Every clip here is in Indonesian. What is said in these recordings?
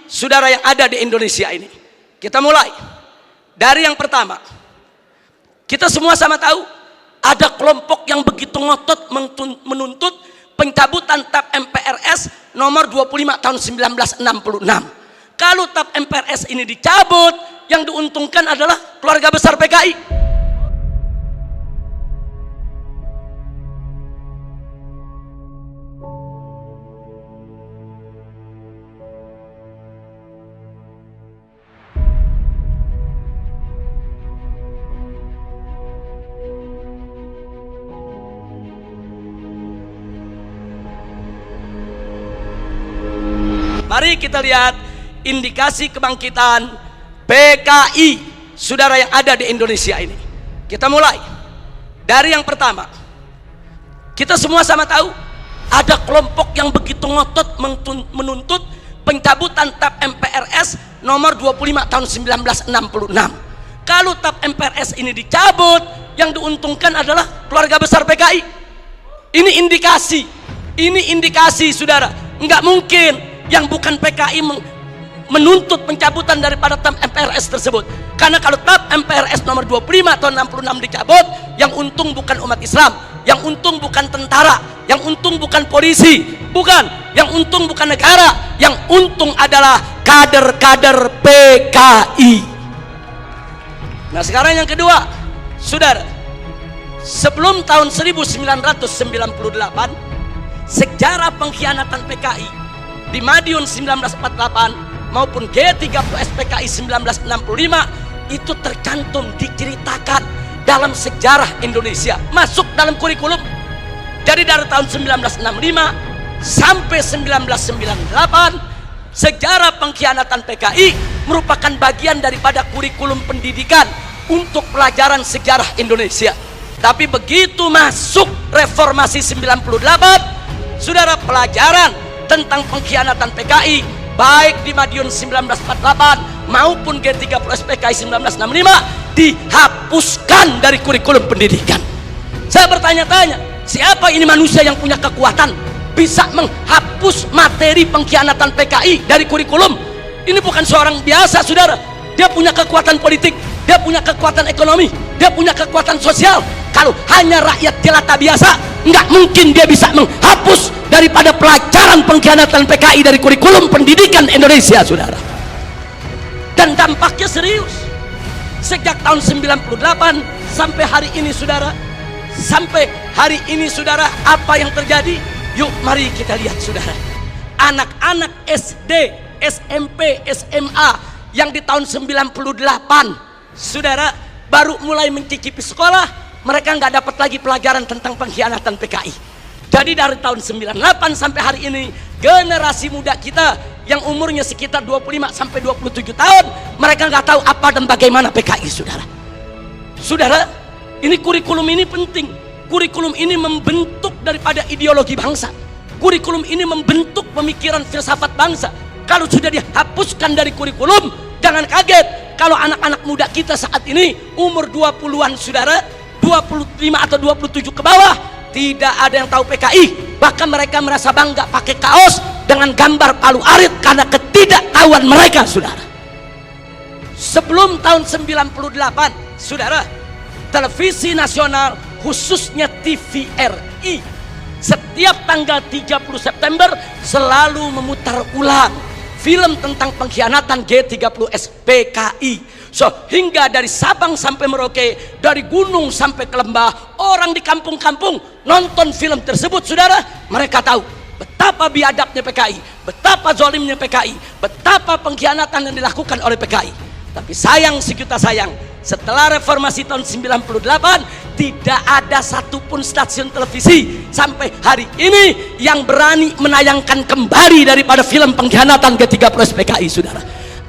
saudara yang ada di Indonesia ini. Kita mulai dari yang pertama. Kita semua sama tahu ada kelompok yang begitu ngotot menuntut pencabutan TAP MPRS nomor 25 tahun 1966. Kalau TAP MPRS ini dicabut, yang diuntungkan adalah keluarga besar PKI. Mari kita lihat indikasi kebangkitan PKI saudara yang ada di Indonesia ini. Kita mulai dari yang pertama. Kita semua sama tahu ada kelompok yang begitu ngotot menuntut pencabutan TAP MPRS nomor 25 tahun 1966. Kalau TAP MPRS ini dicabut, yang diuntungkan adalah keluarga besar PKI. Ini indikasi saudara. Enggak mungkin yang bukan PKI menuntut pencabutan daripada TAP MPRS tersebut. Karena kalau TAP MPRS nomor 25 tahun 66 dicabut, yang untung bukan umat Islam, yang untung bukan tentara, yang untung bukan polisi, bukan, yang untung bukan negara, yang untung adalah kader-kader PKI. Nah sekarang yang kedua, saudara, sebelum tahun 1998, sejarah pengkhianatan PKI di Madiun 1948 maupun G30S PKI 1965 itu tercantum, diceritakan dalam sejarah Indonesia, masuk dalam kurikulum. Jadi dari tahun 1965 sampai 1998 sejarah pengkhianatan PKI merupakan bagian daripada kurikulum pendidikan untuk pelajaran sejarah Indonesia. Tapi begitu masuk reformasi 98, saudara, pelajaran tentang pengkhianatan PKI baik di Madiun 1948 maupun G30S PKI 1965 dihapuskan dari kurikulum pendidikan. Saya bertanya-tanya, siapa ini manusia yang punya kekuatan bisa menghapus materi pengkhianatan PKI dari kurikulum? Ini bukan seorang biasa, saudara. Dia punya kekuatan politik, dia punya kekuatan ekonomi, dia punya kekuatan sosial. Kalau hanya rakyat jelata biasa, nggak mungkin dia bisa menghapus daripada pelajaran pengkhianatan PKI dari kurikulum pendidikan Indonesia, saudara. Dan dampaknya serius. Sejak tahun 98 sampai hari ini, saudara, apa yang terjadi? Yuk mari kita lihat, saudara. Anak-anak SD, SMP, SMA yang di tahun 98, saudara, baru mulai mencicipi sekolah, mereka nggak dapat lagi pelajaran tentang pengkhianatan PKI. Jadi dari tahun 98 sampai hari ini, generasi muda kita yang umurnya sekitar 25 sampai 27 tahun, mereka nggak tahu apa dan bagaimana PKI, saudara. Saudara, ini kurikulum ini penting. Kurikulum ini membentuk daripada ideologi bangsa. Kurikulum ini membentuk pemikiran filsafat bangsa. Kalau sudah dihapuskan dari kurikulum, jangan kaget kalau anak-anak muda kita saat ini umur 20-an, saudara, 25 atau 27 ke bawah, tidak ada yang tahu PKI. Bahkan mereka merasa bangga pakai kaos dengan gambar Palu Arit karena ketidaktahuan mereka, saudara. Sebelum tahun 98, saudara, televisi nasional khususnya TVRI setiap tanggal 30 September selalu memutar ulang film tentang pengkhianatan G30S PKI. Hingga dari Sabang sampai Merauke, dari gunung sampai ke lembah, orang di kampung-kampung nonton film tersebut, saudara. Mereka tahu betapa biadabnya PKI, betapa zolimnya PKI, betapa pengkhianatan yang dilakukan oleh PKI. Tapi sayang sejuta sayang, setelah reformasi tahun 98 tidak ada satupun stasiun televisi sampai hari ini yang berani menayangkan kembali daripada film pengkhianatan G30S PKI, saudara.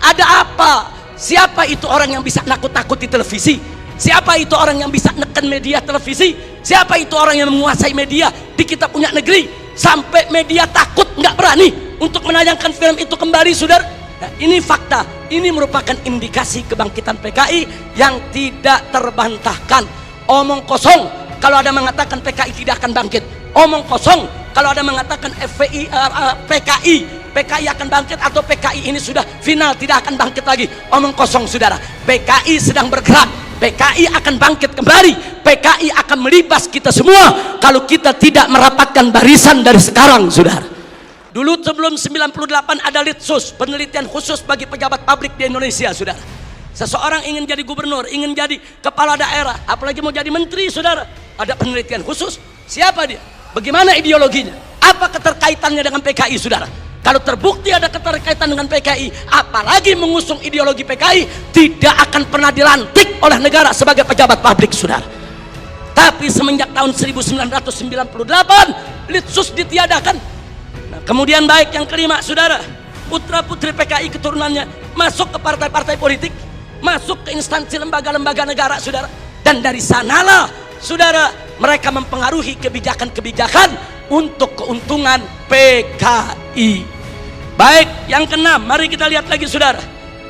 Ada apa? Siapa itu orang yang bisa nakut-nakuti televisi? Siapa itu orang yang bisa neken media televisi? Siapa itu orang yang menguasai media di kita punya negeri sampai media takut, nggak berani untuk menayangkan film itu kembali, saudara? Nah, ini fakta. Ini merupakan indikasi kebangkitan PKI yang tidak terbantahkan. Omong kosong kalau ada mengatakan PKI tidak akan bangkit. Omong kosong kalau ada mengatakan PKI PKI akan bangkit atau PKI ini sudah final tidak akan bangkit lagi. Omong kosong saudara. PKI sedang bergerak, PKI akan bangkit kembali, PKI akan melibas kita semua kalau kita tidak merapatkan barisan dari sekarang saudara. Dulu sebelum 98 ada Litsus, penelitian khusus bagi pejabat publik di Indonesia saudara. Seseorang ingin jadi gubernur, ingin jadi kepala daerah, apalagi mau jadi menteri saudara, ada penelitian khusus. Siapa dia? Bagaimana ideologinya? Apa keterkaitannya dengan PKI saudara? Kalau terbukti ada keterkaitan dengan PKI, apalagi mengusung ideologi PKI, tidak akan pernah dilantik oleh negara sebagai pejabat publik saudara. Tapi semenjak tahun 1998 Litsus ditiadakan. Nah, kemudian baik yang kelima saudara, putra putri PKI keturunannya masuk ke partai-partai politik, masuk ke instansi lembaga-lembaga negara saudara, dan dari sanalah saudara mereka mempengaruhi kebijakan-kebijakan untuk keuntungan PKI. Baik, yang keenam, mari kita lihat lagi saudara.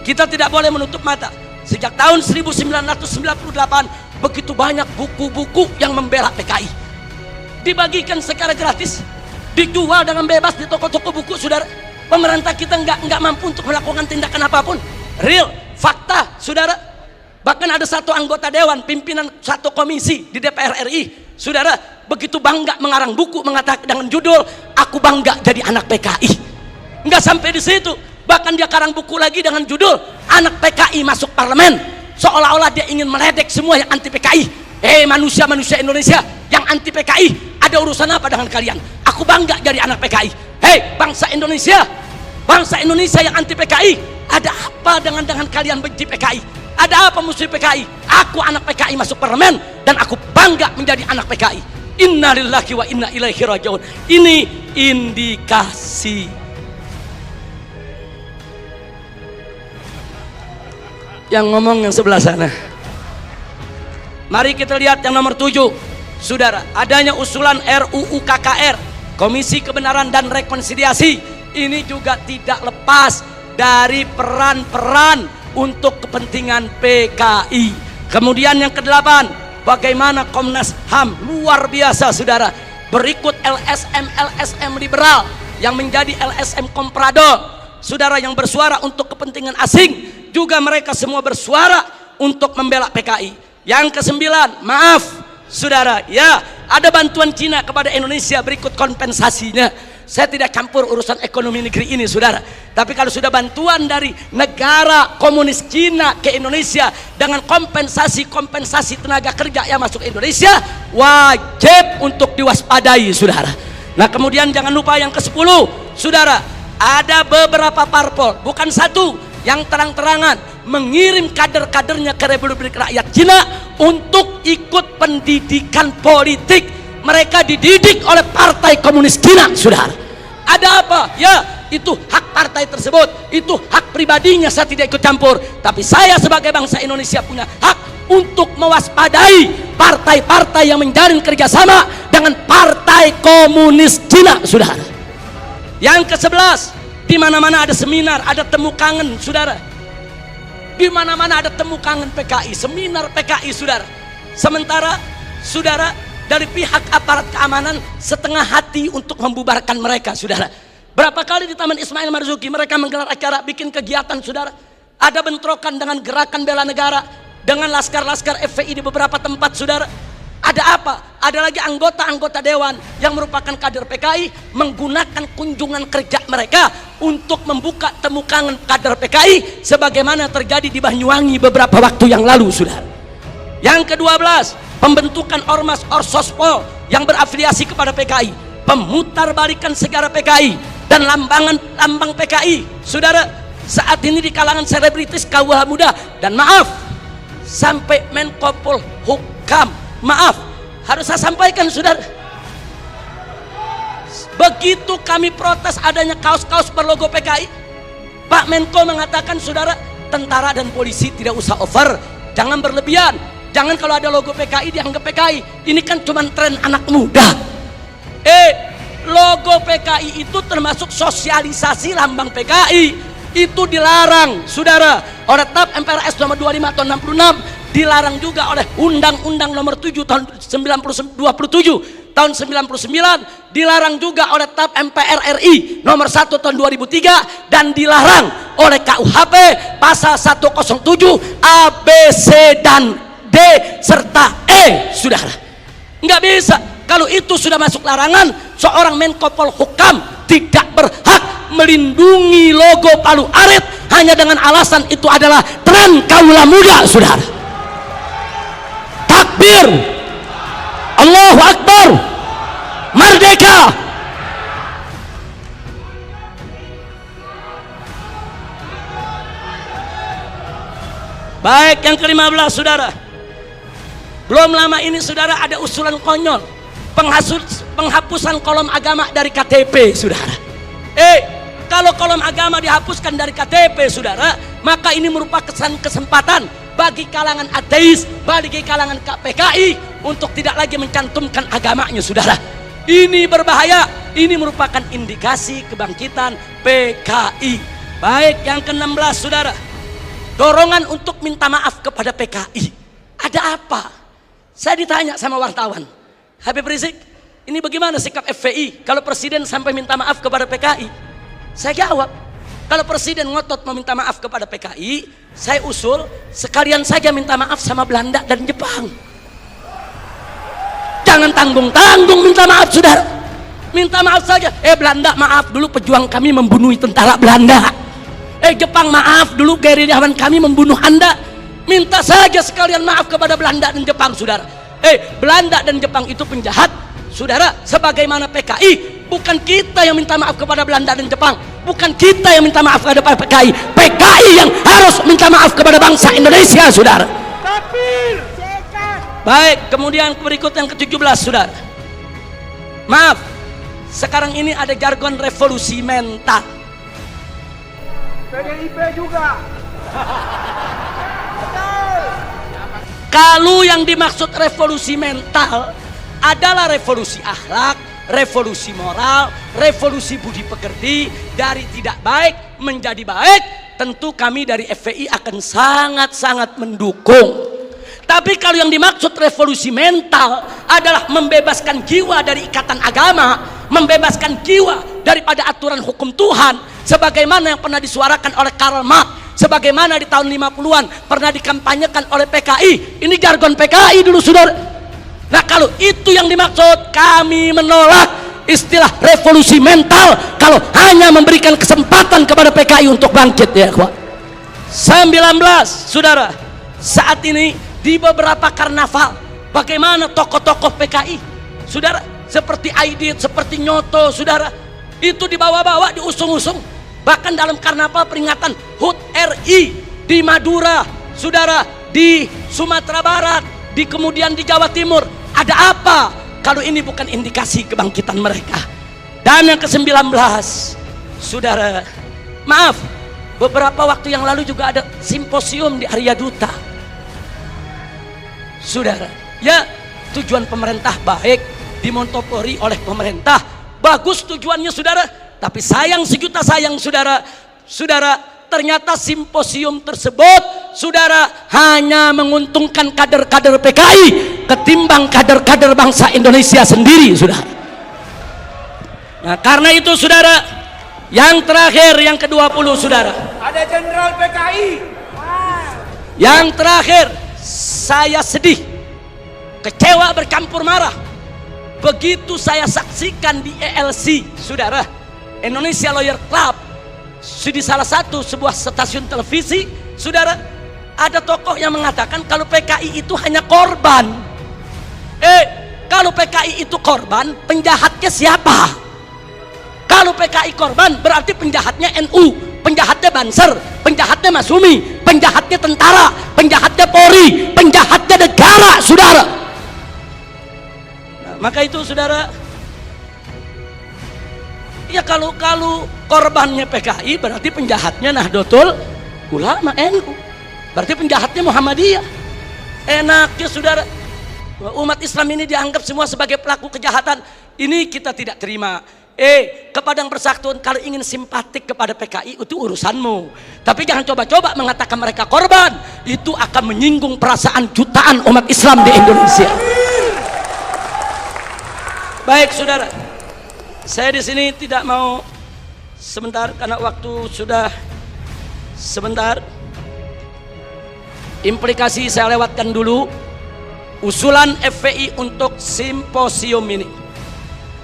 Kita tidak boleh menutup mata. Sejak tahun 1998 begitu banyak buku-buku yang membela PKI. Dibagikan secara gratis, dijual dengan bebas di toko-toko buku saudara. Pemerintah kita nggak mampu untuk melakukan tindakan apapun. Real, fakta saudara. Bahkan ada satu anggota dewan, pimpinan satu komisi di DPR RI saudara, begitu bangga mengarang buku mengatakan dengan judul "Aku Bangga Jadi Anak PKI". Enggak sampai di situ, bahkan dia karang buku lagi dengan judul "Anak PKI Masuk Parlemen", seolah-olah dia ingin meledek semua yang anti PKI. Manusia-manusia Indonesia yang anti PKI, ada urusan apa dengan kalian? Aku bangga jadi anak PKI. Bangsa Indonesia yang anti PKI, ada apa dengan kalian benci PKI? Ada apa musuh PKI? Aku anak PKI masuk parlemen dan aku bangga menjadi anak PKI. Innalillahi wa inna ilaihi rajiun. Ini indikasi. Yang ngomong yang sebelah sana. Mari kita lihat yang nomor 7 saudara, adanya usulan RUU KKR, Komisi Kebenaran dan Rekonsiliasi. Ini juga tidak lepas dari peran-peran untuk kepentingan PKI. Kemudian yang ke-8, bagaimana Komnas HAM, luar biasa saudara. Berikut LSM liberal yang menjadi LSM komprador saudara, yang bersuara untuk kepentingan asing, juga mereka semua bersuara untuk membela PKI. Yang ke-9, maaf saudara, ya ada bantuan Cina kepada Indonesia, berikut kompensasinya. Saya tidak campur urusan ekonomi negeri ini saudara, tapi kalau sudah bantuan dari negara komunis Cina ke Indonesia dengan kompensasi tenaga kerja yang masuk Indonesia, wajib untuk diwaspadai saudara. Nah kemudian jangan lupa yang ke-10 saudara, ada beberapa parpol, bukan satu, yang terang-terangan mengirim kader-kadernya ke Republik Rakyat Cina untuk ikut pendidikan politik. Mereka dididik oleh Partai Komunis Cina saudara. Ada apa? Ya itu hak partai tersebut, itu hak pribadinya, saya tidak ikut campur. Tapi saya sebagai bangsa Indonesia punya hak untuk mewaspadai partai-partai yang menjalin kerjasama dengan Partai Komunis Cina saudara. Yang ke-11, di mana-mana ada seminar, ada temu kangen saudara. Di mana-mana ada temu kangen PKI, seminar PKI saudara. Sementara saudara dari pihak aparat keamanan setengah hati untuk membubarkan mereka saudara. Berapa kali di Taman Ismail Marzuki mereka menggelar acara, bikin kegiatan saudara. Ada bentrokan dengan gerakan bela negara, dengan laskar-laskar FPI di beberapa tempat saudara. Ada apa? Ada lagi anggota-anggota dewan yang merupakan kader PKI menggunakan kunjungan kerja mereka untuk membuka temu kangen kader PKI sebagaimana terjadi di Banyuwangi beberapa waktu yang lalu saudara. Yang ke-12, pembentukan ormas orsospol yang berafiliasi kepada PKI, pemutarbalikan sejarah PKI dan lambang PKI saudara. Saat ini di kalangan selebritis KUH muda, dan maaf sampai Menko Polhukam, maaf harus saya sampaikan saudara, begitu kami protes adanya kaos-kaos berlogo PKI, Pak Menko mengatakan saudara, tentara dan polisi tidak usah over, jangan berlebihan. Jangan kalau ada logo PKI dianggap PKI. Ini kan cuma tren anak muda. Logo PKI itu termasuk sosialisasi lambang PKI. Itu dilarang saudara oleh TAP MPRS nomor 25 tahun 66, dilarang juga oleh Undang-Undang nomor 7 tahun 1927 tahun 99, dilarang juga oleh TAP MPR RI nomor 1 tahun 2003, dan dilarang oleh KUHP pasal 107 A, B, C, dan D serta E, saudara. Nggak bisa. Kalau itu sudah masuk larangan, seorang Menko Polhukam tidak berhak melindungi logo Palu Arit hanya dengan alasan itu adalah tren kaula muda, saudara. Takbir, Allahu Akbar, merdeka. Baik, yang ke-15, saudara. Belum lama ini, saudara, ada usulan konyol penghapusan kolom agama dari KTP, saudara. Kalau kolom agama dihapuskan dari KTP, saudara, maka ini merupakan kesempatan bagi kalangan ateis, bagi kalangan PKI untuk tidak lagi mencantumkan agamanya, saudara. Ini berbahaya. Ini merupakan indikasi kebangkitan PKI. Baik, yang ke-16, saudara. Dorongan untuk minta maaf kepada PKI. Ada apa? Saya ditanya sama wartawan, Habib Rizik, ini bagaimana sikap FPI kalau presiden sampai minta maaf kepada PKI? Saya jawab, kalau presiden ngotot meminta maaf kepada PKI, saya usul sekalian saja minta maaf sama Belanda dan Jepang. Jangan tanggung-tanggung minta maaf, saudara. Minta maaf saja. Belanda, maaf dulu pejuang kami membunuh tentara Belanda. Jepang, maaf dulu gerilyawan kami membunuh Anda. Minta saja sekalian maaf kepada Belanda dan Jepang, saudara. Belanda dan Jepang itu penjahat, saudara. Sebagaimana PKI, bukan kita yang minta maaf kepada Belanda dan Jepang, bukan kita yang minta maaf kepada PKI. PKI yang harus minta maaf kepada bangsa Indonesia, saudara. Baik, kemudian berikut yang ke-17, saudara. Maaf, sekarang ini ada jargon revolusi mental. PDIP juga. Kalau yang dimaksud revolusi mental adalah revolusi akhlak, revolusi moral, revolusi budi pekerti, dari tidak baik menjadi baik, tentu kami dari FPI akan sangat-sangat mendukung. Tapi kalau yang dimaksud revolusi mental adalah membebaskan jiwa dari ikatan agama, membebaskan jiwa daripada aturan hukum Tuhan, sebagaimana yang pernah disuarakan oleh Karl Marx, sebagaimana di tahun 50-an pernah dikampanyekan oleh PKI. Ini jargon PKI dulu, saudara. Nah, kalau itu yang dimaksud, kami menolak istilah revolusi mental kalau hanya memberikan kesempatan kepada PKI untuk bangkit, ya kawan. 19, saudara. Saat ini di beberapa karnaval, bagaimana tokoh-tokoh PKI, saudara, seperti Aidit, seperti Nyoto, saudara, itu dibawa-bawa, diusung-usung. Bahkan dalam karnaval peringatan HUT RI di Madura, saudara, di Sumatera Barat, kemudian di Jawa Timur. Ada apa kalau ini bukan indikasi kebangkitan mereka? Dan yang ke-19, saudara, maaf, beberapa waktu yang lalu juga ada simposium di Arya Duta, saudara. Ya, tujuan pemerintah baik, dimonopoli oleh pemerintah, bagus tujuannya, saudara. Tapi sayang sejuta sayang, saudara, ternyata simposium tersebut, saudara, hanya menguntungkan kader-kader PKI ketimbang kader-kader bangsa Indonesia sendiri, saudara. Nah, karena itu, saudara, yang terakhir, yang ke-20, saudara. Ada jenderal PKI. Yang terakhir, saya sedih, kecewa bercampur marah begitu saya saksikan di ELC, saudara, Indonesia Lawyer Club, di salah satu sebuah stasiun televisi, saudara, ada tokoh yang mengatakan kalau PKI itu hanya korban. Kalau PKI itu korban, penjahatnya siapa? Kalau PKI korban, berarti penjahatnya NU, penjahatnya Banser, penjahatnya Masumi, penjahatnya tentara, penjahatnya Polri, penjahatnya negara, saudara. Nah, maka itu, saudara, ya kalau korbannya PKI, berarti penjahatnya Nahdlatul Ulama NU, berarti penjahatnya Muhammadiyah. Enaknya, saudara, umat Islam ini dianggap semua sebagai pelaku kejahatan. Ini kita tidak terima. Kepadang Persatuan, kalau ingin simpatik kepada PKI itu urusanmu, tapi jangan coba-coba mengatakan mereka korban. Itu akan menyinggung perasaan jutaan umat Islam di Indonesia. Baik saudara, saya di sini tidak mau sebentar karena waktu sudah sebentar. Implikasi saya lewatkan dulu. Usulan FPI untuk simposium ini.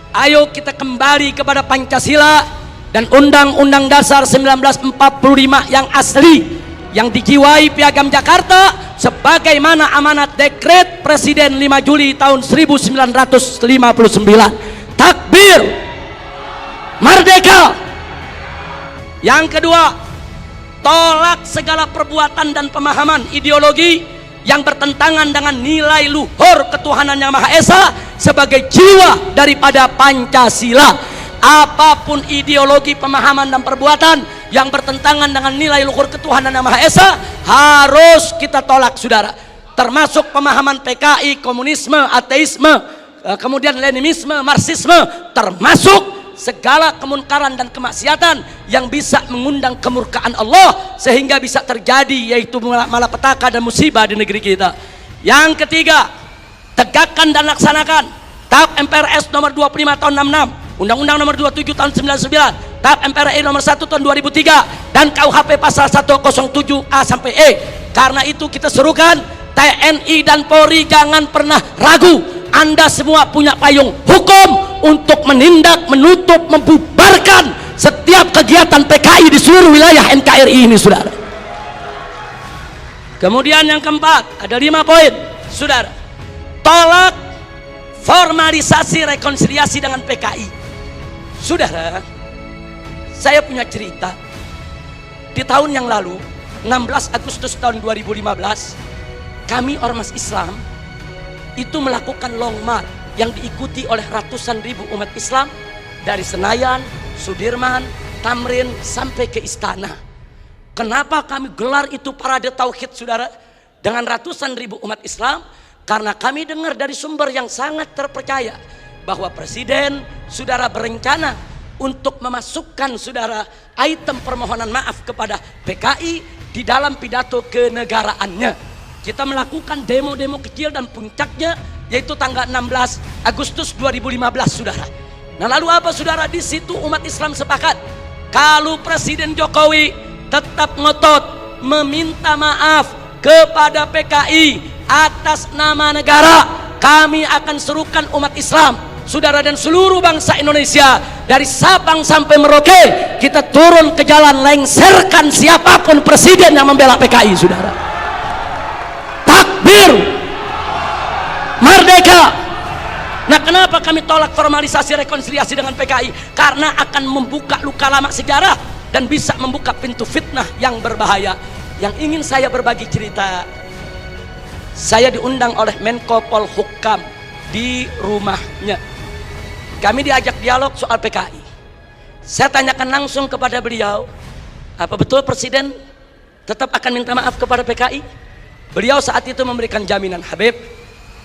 Ayo kita kembali kepada Pancasila dan Undang-Undang Dasar 1945 yang asli, yang dijiwai Piagam Jakarta sebagaimana amanat Dekret Presiden 5 Juli tahun 1959. Takbir, merdeka. Yang kedua, tolak segala perbuatan dan pemahaman ideologi yang bertentangan dengan nilai luhur ketuhanan yang Maha Esa sebagai jiwa daripada Pancasila. Apapun ideologi, pemahaman dan perbuatan yang bertentangan dengan nilai luhur ketuhanan yang Maha Esa harus kita tolak saudara, termasuk pemahaman PKI, komunisme, ateisme, kemudian Leninisme, Marxisme, termasuk segala kemungkaran dan kemaksiatan yang bisa mengundang kemurkaan Allah sehingga bisa terjadi yaitu malapetaka dan musibah di negeri kita. Yang ketiga, tegakkan dan laksanakan TAP MPRS nomor 25 tahun 66, Undang-Undang nomor 27 tahun 99, TAP MPRI nomor 1 tahun 2003 dan KUHP pasal 107A sampai E. Karena itu kita serukan TNI dan Polri jangan pernah ragu. Anda semua punya payung hukum untuk menindak, menutup, membubarkan setiap kegiatan PKI di seluruh wilayah NKRI ini saudara. Kemudian yang keempat, ada 5 poin saudara. Tolak formalisasi rekonsiliasi dengan PKI. Saudara, saya punya cerita. Di tahun yang lalu 16 Agustus tahun 2015, kami Ormas Islam itu melakukan long march yang diikuti oleh ratusan ribu umat Islam dari Senayan, Sudirman, Tamrin sampai ke Istana. Kenapa kami gelar itu parade tauhid saudara dengan ratusan ribu umat Islam? Karena kami dengar dari sumber yang sangat terpercaya bahwa Presiden saudara berencana untuk memasukkan saudara item permohonan maaf kepada PKI di dalam pidato kenegaraannya. Kita melakukan demo-demo kecil dan puncaknya yaitu tanggal 16 Agustus 2015 saudara. Nah lalu apa saudara? Di situ umat Islam sepakat kalau Presiden Jokowi tetap ngotot meminta maaf kepada PKI atas nama negara, kami akan serukan umat Islam saudara dan seluruh bangsa Indonesia dari Sabang sampai Merauke, kita turun ke jalan lengserkan siapapun presiden yang membela PKI saudara. Takbir, merdeka. Nah kenapa kami tolak formalisasi rekonsiliasi dengan PKI? Karena akan membuka luka lama sejarah dan bisa membuka pintu fitnah yang berbahaya. Yang ingin saya berbagi cerita, saya diundang oleh Menko Polhukam di rumahnya. Kami diajak dialog soal PKI. Saya tanyakan langsung kepada beliau, apa betul Presiden tetap akan minta maaf kepada PKI? Beliau saat itu memberikan jaminan, Habib,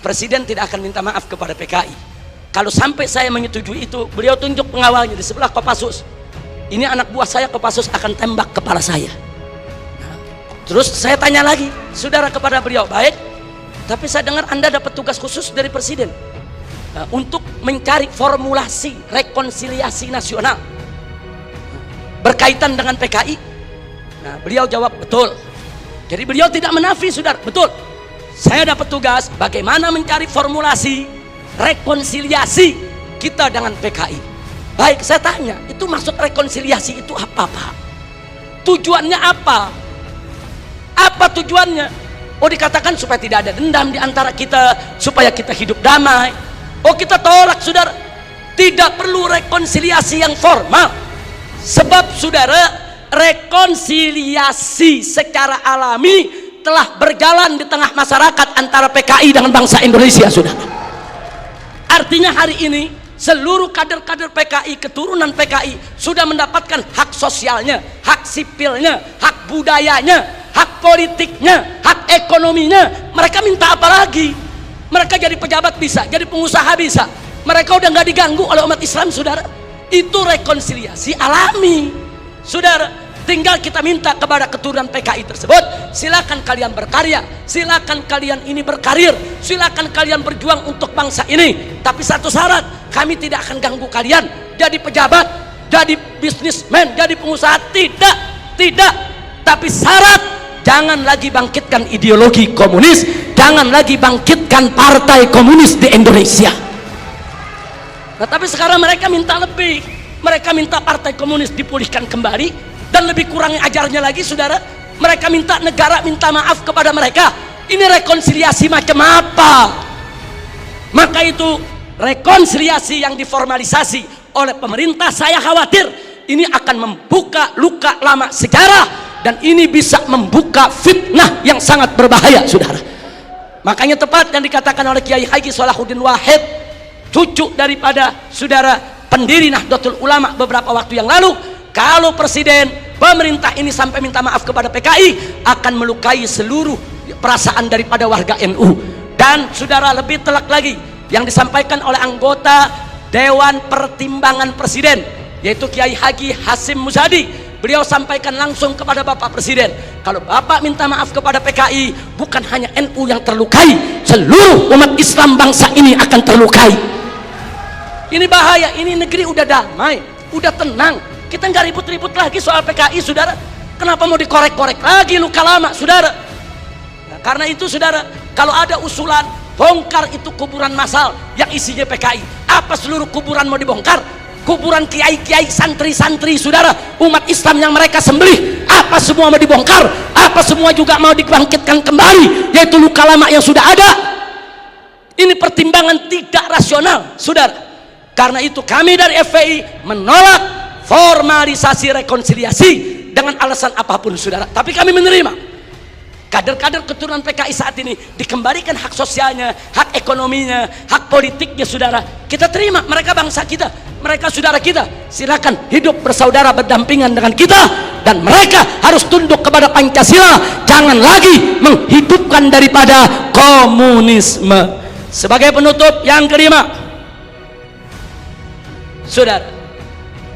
Presiden tidak akan minta maaf kepada PKI. Kalau sampai saya menyetujui itu, beliau tunjuk pengawalnya di sebelah Kopassus. Ini anak buah saya Kopassus akan tembak kepala saya. Nah, terus saya tanya lagi, saudara kepada beliau, baik, tapi saya dengar Anda dapat tugas khusus dari Presiden untuk mencari formulasi rekonsiliasi nasional berkaitan dengan PKI. Nah, beliau jawab betul. Jadi beliau tidak menafi saudara, betul. Saya dapat tugas bagaimana mencari formulasi rekonsiliasi kita dengan PKI. Baik, saya tanya, itu maksud rekonsiliasi itu apa Pak? Tujuannya apa? Apa tujuannya? Oh dikatakan supaya tidak ada dendam di antara kita, supaya kita hidup damai. Oh kita tolak saudara, tidak perlu rekonsiliasi yang formal. Sebab saudara, rekonsiliasi secara alami telah berjalan di tengah masyarakat antara PKI dengan bangsa Indonesia saudara. Artinya hari ini seluruh kader-kader PKI, keturunan PKI sudah mendapatkan hak sosialnya, hak sipilnya, hak budayanya, hak politiknya, hak ekonominya. Mereka minta apa lagi? Mereka jadi pejabat bisa, jadi pengusaha bisa. Mereka udah nggak diganggu oleh umat Islam saudara. Itu rekonsiliasi alami saudara. Tinggal kita minta kepada keturunan PKI tersebut, silakan kalian berkarya, silakan kalian ini berkarir, silakan kalian berjuang untuk bangsa ini. Tapi satu syarat, kami tidak akan ganggu kalian jadi pejabat, jadi bisnismen, jadi pengusaha. Tidak. Tapi syarat, jangan lagi bangkitkan ideologi komunis, jangan lagi bangkitkan partai komunis di Indonesia. Nah, tapi sekarang mereka minta lebih. Mereka minta partai komunis dipulihkan kembali. Dan lebih kurang ajarnya lagi, saudara, mereka minta negara minta maaf kepada mereka. Ini rekonsiliasi macam apa? Maka itu rekonsiliasi yang diformalisasi oleh pemerintah, saya khawatir ini akan membuka luka lama sejarah, dan ini bisa membuka fitnah yang sangat berbahaya, saudara. Makanya tepat yang dikatakan oleh Kiai Haji Salahuddin Wahid, cucu daripada saudara pendiri Nahdlatul Ulama beberapa waktu yang lalu, kalau presiden pemerintah ini sampai minta maaf kepada PKI, akan melukai seluruh perasaan daripada warga NU. Dan saudara, lebih telak lagi yang disampaikan oleh anggota Dewan Pertimbangan Presiden, yaitu Kiai Haji Hasim Muzadi. Beliau sampaikan langsung kepada Bapak Presiden, kalau Bapak minta maaf kepada PKI, bukan hanya NU yang terlukai, seluruh umat Islam bangsa ini akan terlukai. Ini bahaya. Ini negeri udah damai, udah tenang, kita nggak ribut-ribut lagi soal PKI, saudara. Kenapa mau dikorek-korek lagi luka lama, saudara? Nah, karena itu, saudara, kalau ada usulan bongkar itu kuburan massal yang isinya PKI, apa seluruh kuburan mau dibongkar? Kuburan kiai-kiai, santri-santri, saudara, umat Islam yang mereka sembelih, apa semua mau dibongkar? Apa semua juga mau dibangkitkan kembali, yaitu luka lama yang sudah ada? Ini pertimbangan tidak rasional, saudara. Karena itu kami dari FPI menolak formalisasi rekonsiliasi dengan alasan apapun, saudara. Tapi kami menerima kader-kader keturunan PKI saat ini dikembalikan hak sosialnya, hak ekonominya, hak politiknya, saudara. Kita terima, mereka bangsa kita, mereka saudara kita. Silakan hidup bersaudara berdampingan dengan kita, dan mereka harus tunduk kepada Pancasila, jangan lagi menghidupkan daripada komunisme. Sebagai penutup yang kelima, saudara,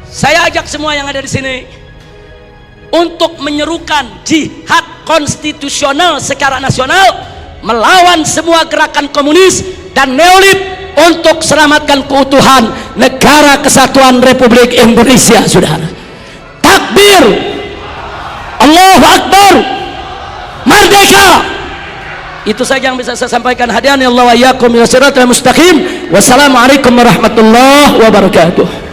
saya ajak semua yang ada di sini untuk menyerukan jihad konstitusional secara nasional melawan semua gerakan komunis dan neolib untuk selamatkan keutuhan negara kesatuan Republik Indonesia, saudara. Takbir, Allahu Akbar, merdeka. Itu saja yang bisa saya sampaikan. Hadani Allah wa iyyakum ila siratal mustaqim. Wassalamualaikum warahmatullahi wabarakatuh.